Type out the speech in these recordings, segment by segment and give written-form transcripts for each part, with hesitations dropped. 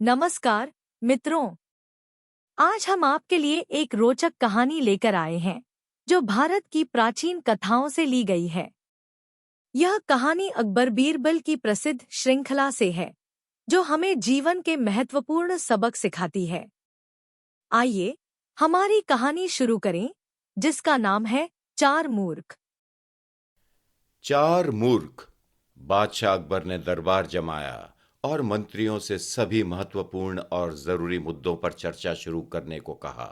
नमस्कार मित्रों, आज हम आपके लिए एक रोचक कहानी लेकर आए हैं जो भारत की प्राचीन कथाओं से ली गई है। यह कहानी अकबर बीरबल की प्रसिद्ध श्रृंखला से है जो हमें जीवन के महत्वपूर्ण सबक सिखाती है। आइए हमारी कहानी शुरू करें, जिसका नाम है चार मूर्ख। चार मूर्ख। बादशाह अकबर ने दरबार जमाया और मंत्रियों से सभी महत्वपूर्ण और जरूरी मुद्दों पर चर्चा शुरू करने को कहा।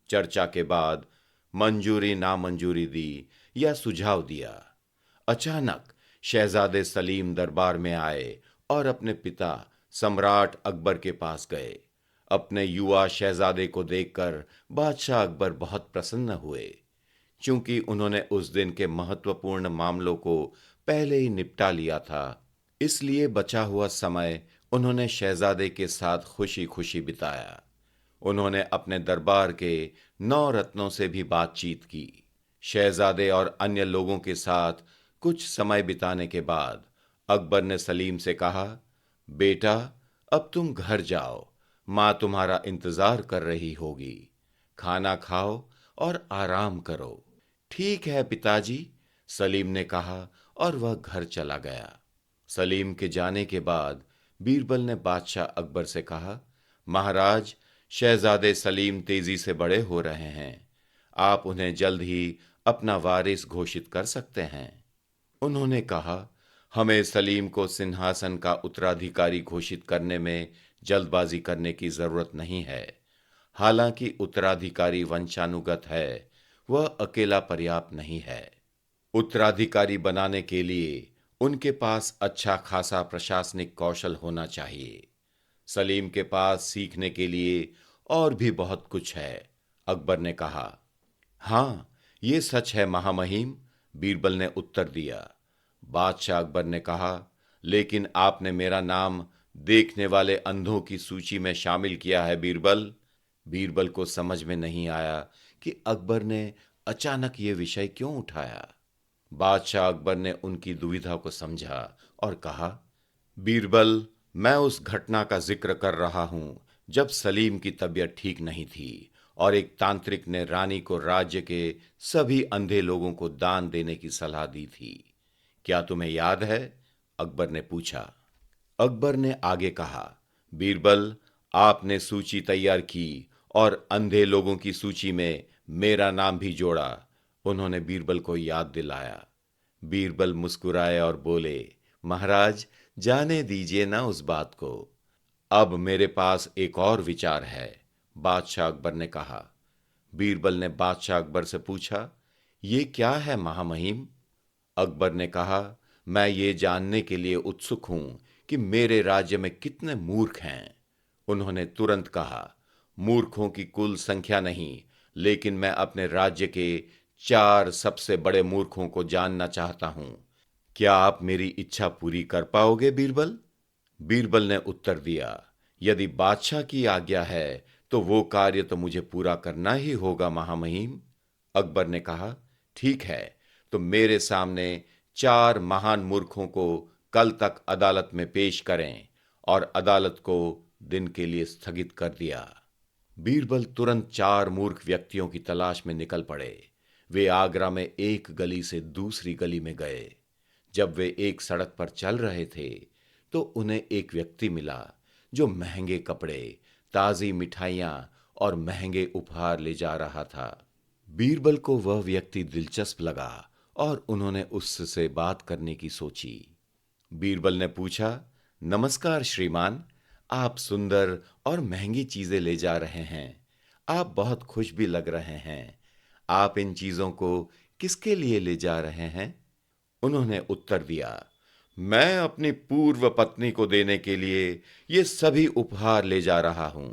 चर्चा के बाद मंजूरी नामंजूरी दी या सुझाव दिया। अचानक शहजादे सलीम दरबार में आए और अपने पिता सम्राट अकबर के पास गए। अपने युवा शहजादे को देखकर बादशाह अकबर बहुत प्रसन्न हुए। चूंकि उन्होंने उस दिन के महत्वपूर्ण मामलों को पहले ही निपटा लिया था, इसलिए बचा हुआ समय उन्होंने शहजादे के साथ खुशी खुशी बिताया। उन्होंने अपने दरबार के 9 रत्नों से भी बातचीत की। शहजादे और अन्य लोगों के साथ कुछ समय बिताने के बाद अकबर ने सलीम से कहा, बेटा, अब तुम घर जाओ, माँ तुम्हारा इंतजार कर रही होगी। खाना खाओ और आराम करो। ठीक है पिताजी, सलीम ने कहा और वह घर चला गया। सलीम के जाने के बाद बीरबल ने बादशाह अकबर से कहा, महाराज, शहजादे सलीम तेजी से बड़े हो रहे हैं। आप उन्हें जल्द ही अपना वारिस घोषित कर सकते हैं। उन्होंने कहा, हमें सलीम को सिंहासन का उत्तराधिकारी घोषित करने में जल्दबाजी करने की जरूरत नहीं है। हालांकि उत्तराधिकारी वंशानुगत है, वह अकेला पर्याप्त नहीं है। उत्तराधिकारी बनाने के लिए उनके पास अच्छा खासा प्रशासनिक कौशल होना चाहिए। सलीम के पास सीखने के लिए और भी बहुत कुछ है, अकबर ने कहा। हाँ, ये सच है महामहिम, बीरबल ने उत्तर दिया। बादशाह अकबर ने कहा, लेकिन आपने मेरा नाम देखने वाले अंधों की सूची में शामिल किया है बीरबल। बीरबल को समझ में नहीं आया कि अकबर ने अचानक ये विषय क्यों उठाया। बादशाह अकबर ने उनकी दुविधा को समझा और कहा, बीरबल, मैं उस घटना का जिक्र कर रहा हूं जब सलीम की तबीयत ठीक नहीं थी और एक तांत्रिक ने रानी को राज्य के सभी अंधे लोगों को दान देने की सलाह दी थी। क्या तुम्हें याद है? अकबर ने पूछा। अकबर ने आगे कहा, बीरबल, आपने सूची तैयार की और अंधे लोगों की सूची में मेरा नाम भी जोड़ा। उन्होंने बीरबल को याद दिलाया। बीरबल मुस्कुराए और बोले, महाराज, जाने दीजिए ना उस बात को। अब मेरे पास एक और विचार है, बादशाह अकबर ने कहा। बीरबल ने बादशाह अकबर से पूछा, ये क्या है महामहिम? अकबर ने कहा, मैं ये जानने के लिए उत्सुक हूं कि मेरे राज्य में कितने मूर्ख हैं। उन्होंने तुरंत कहा, मूर्खों की कुल संख्या नहीं, लेकिन मैं अपने राज्य के 4 सबसे बड़े मूर्खों को जानना चाहता हूं। क्या आप मेरी इच्छा पूरी कर पाओगे बीरबल? बीरबल ने उत्तर दिया, यदि बादशाह की आज्ञा है तो वो कार्य तो मुझे पूरा करना ही होगा महामहिम। अकबर ने कहा, ठीक है, तो मेरे सामने 4 महान मूर्खों को कल तक अदालत में पेश करें। और अदालत को दिन के लिए स्थगित कर दिया। बीरबल तुरंत 4 मूर्ख व्यक्तियों की तलाश में निकल पड़े। वे आगरा में एक गली से दूसरी गली में गए। जब वे एक सड़क पर चल रहे थे तो उन्हें एक व्यक्ति मिला जो महंगे कपड़े, ताजी मिठाइयां और महंगे उपहार ले जा रहा था। बीरबल को वह व्यक्ति दिलचस्प लगा और उन्होंने उससे बात करने की सोची। बीरबल ने पूछा, नमस्कार श्रीमान, आप सुंदर और महंगी चीजें ले जा रहे हैं। आप बहुत खुश भी लग रहे हैं। आप इन चीजों को किसके लिए ले जा रहे हैं? उन्होंने उत्तर दिया, मैं अपनी पूर्व पत्नी को देने के लिए ये सभी उपहार ले जा रहा हूं।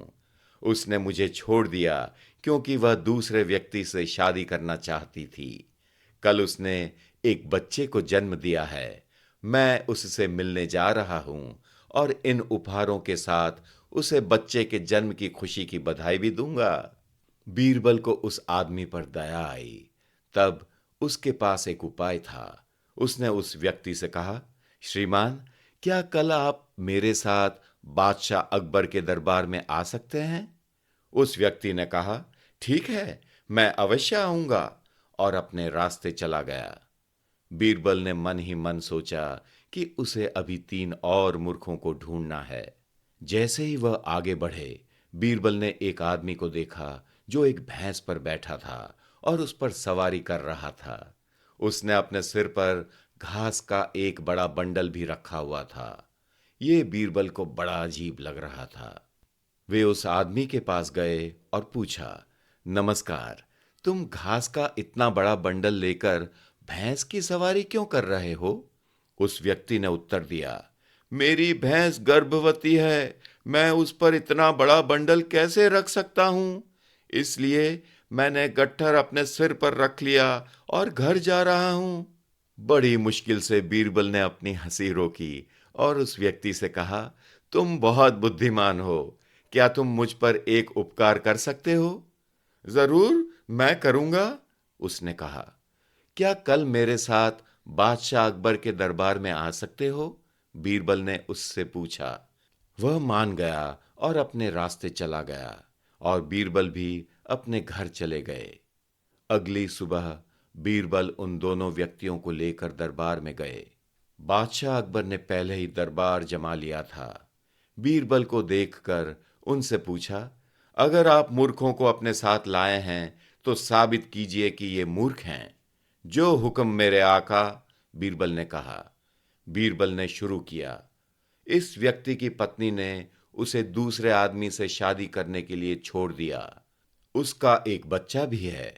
उसने मुझे छोड़ दिया क्योंकि वह दूसरे व्यक्ति से शादी करना चाहती थी। कल उसने एक बच्चे को जन्म दिया है। मैं उससे मिलने जा रहा हूं और इन उपहारों के साथ उसे बच्चे के जन्म की खुशी की बधाई भी दूंगा। बीरबल को उस आदमी पर दया आई। तब उसके पास एक उपाय था। उसने उस व्यक्ति से कहा, श्रीमान, क्या कल आप मेरे साथ बादशाह अकबर के दरबार में आ सकते हैं? उस व्यक्ति ने कहा, ठीक है, मैं अवश्य आऊंगा, और अपने रास्ते चला गया। बीरबल ने मन ही मन सोचा कि उसे अभी 3 और मूर्खों को ढूंढना है। जैसे ही वह आगे बढ़े, बीरबल ने एक आदमी को देखा जो एक भैंस पर बैठा था और उस पर सवारी कर रहा था। उसने अपने सिर पर घास का एक बड़ा बंडल भी रखा हुआ था। ये बीरबल को बड़ा अजीब लग रहा था। वे उस आदमी के पास गए और पूछा, नमस्कार, तुम घास का इतना बड़ा बंडल लेकर भैंस की सवारी क्यों कर रहे हो? उस व्यक्ति ने उत्तर दिया, मेरी भैंस गर्भवती है, मैं उस पर इतना बड़ा बंडल कैसे रख सकता हूं? इसलिए मैंने गट्ठर अपने सिर पर रख लिया और घर जा रहा हूं। बड़ी मुश्किल से बीरबल ने अपनी हंसी रोकी और उस व्यक्ति से कहा, तुम बहुत बुद्धिमान हो, क्या तुम मुझ पर एक उपकार कर सकते हो? जरूर, मैं करूंगा, उसने कहा। क्या कल मेरे साथ बादशाह अकबर के दरबार में आ सकते हो? बीरबल ने उससे पूछा। वह मान गया और अपने रास्ते चला गया, और बीरबल भी अपने घर चले गए। अगली सुबह बीरबल उन दोनों व्यक्तियों को लेकर दरबार में गए। बादशाह अकबर ने पहले ही दरबार जमा लिया था। बीरबल को देखकर उनसे पूछा, अगर आप मूर्खों को अपने साथ लाए हैं तो साबित कीजिए कि ये मूर्ख हैं। जो हुक्म मेरे आका, बीरबल ने कहा। बीरबल ने शुरू किया। इस व्यक्ति की पत्नी ने उसे दूसरे आदमी से शादी करने के लिए छोड़ दिया। उसका एक बच्चा भी है।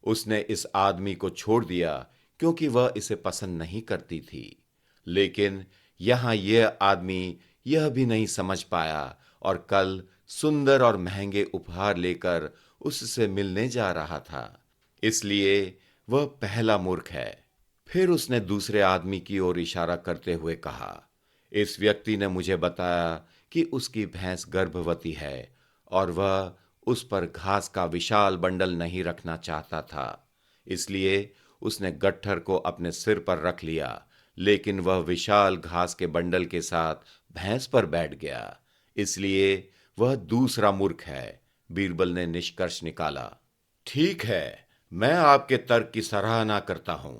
उसने इस आदमी को छोड़ दिया क्योंकि वह इसे पसंद नहीं करती थी। लेकिन यहां यह आदमी यह भी नहीं समझ पाया और कल सुंदर और महंगे उपहार लेकर उससे मिलने जा रहा था। इसलिए वह पहला मूर्ख है। फिर उसने दूसरे आदमी की ओर इशारा करते हुए कहा, इस व्यक्ति ने मुझे बताया कि उसकी भैंस गर्भवती है और वह उस पर घास का विशाल बंडल नहीं रखना चाहता था। इसलिए उसने गट्ठर को अपने सिर पर रख लिया, लेकिन वह विशाल घास के बंडल के साथ भैंस पर बैठ गया। इसलिए वह दूसरा मूर्ख है, बीरबल ने निष्कर्ष निकाला। ठीक है, मैं आपके तर्क की सराहना करता हूं।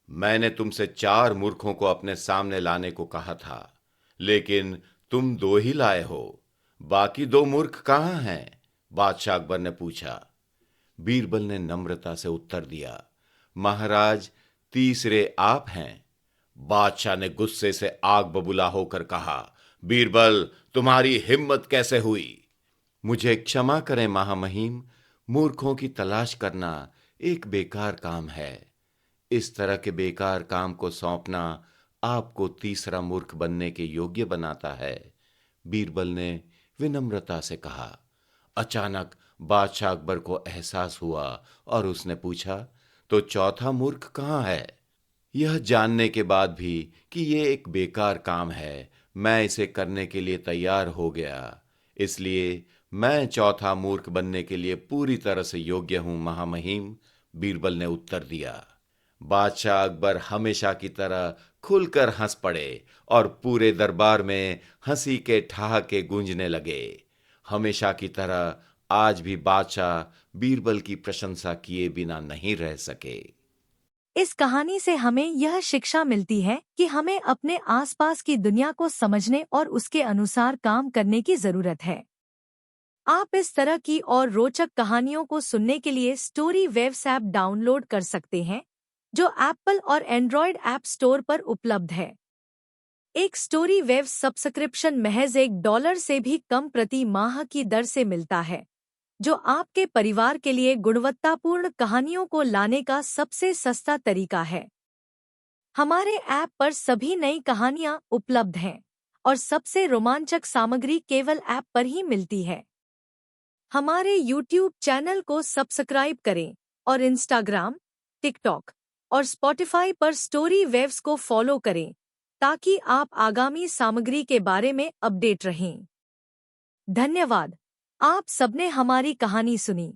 मैंने तुमसे 4 मूर्खों को अपने सामने लाने को कहा था, लेकिन तुम 2 ही लाए हो। बाकी 2 मूर्ख कहां हैं? बादशाह अकबर ने पूछा। बीरबल ने नम्रता से उत्तर दिया, महाराज, तीसरे आप हैं। बादशाह ने गुस्से से आग बबूला होकर कहा, बीरबल, तुम्हारी हिम्मत कैसे हुई? मुझे क्षमा करें महामहिम, मूर्खों की तलाश करना एक बेकार काम है। इस तरह के बेकार काम को सौंपना आपको तीसरा मूर्ख बनने के योग्य बनाता है, बीरबल ने विनम्रता से कहा। अचानक बादशाह अकबर को एहसास हुआ और उसने पूछा, तो चौथा मूर्ख कहाँ है? यह जानने के बाद भी कि ये एक बेकार काम है, मैं इसे करने के लिए तैयार हो गया। इसलिए मैं चौथा मूर्ख बनने के लिए पूरी तरह से योग्य हूं महामहिम, बीरबल ने उत्तर दिया। बादशाह अकबर हमेशा की तरह खुलकर हंस पड़े और पूरे दरबार में हंसी के ठहाके गूंजने लगे। हमेशा की तरह आज भी बादशाह बीरबल की प्रशंसा किए बिना नहीं रह सके। इस कहानी से हमें यह शिक्षा मिलती है कि हमें अपने आसपास की दुनिया को समझने और उसके अनुसार काम करने की जरूरत है। आप इस तरह की और रोचक कहानियों को सुनने के लिए स्टोरी वेव्स ऐप डाउनलोड कर सकते हैं, जो एप्पल और एंड्रॉयड ऐप स्टोर पर उपलब्ध है। एक स्टोरी वेव्स सब्सक्रिप्शन महज $1 से भी कम प्रति माह की दर से मिलता है, जो आपके परिवार के लिए गुणवत्तापूर्ण कहानियों को लाने का सबसे सस्ता तरीका है। हमारे ऐप पर सभी नई कहानियां उपलब्ध हैं और सबसे रोमांचक सामग्री केवल ऐप पर ही मिलती है। हमारे YouTube चैनल को सब्सक्राइब करें और इंस्टाग्राम, टिकटॉक और स्पॉटिफाई पर स्टोरी वेव्स को फॉलो करें ताकि आप आगामी सामग्री के बारे में अपडेट रहें। धन्यवाद। आप सबने हमारी कहानी सुनी।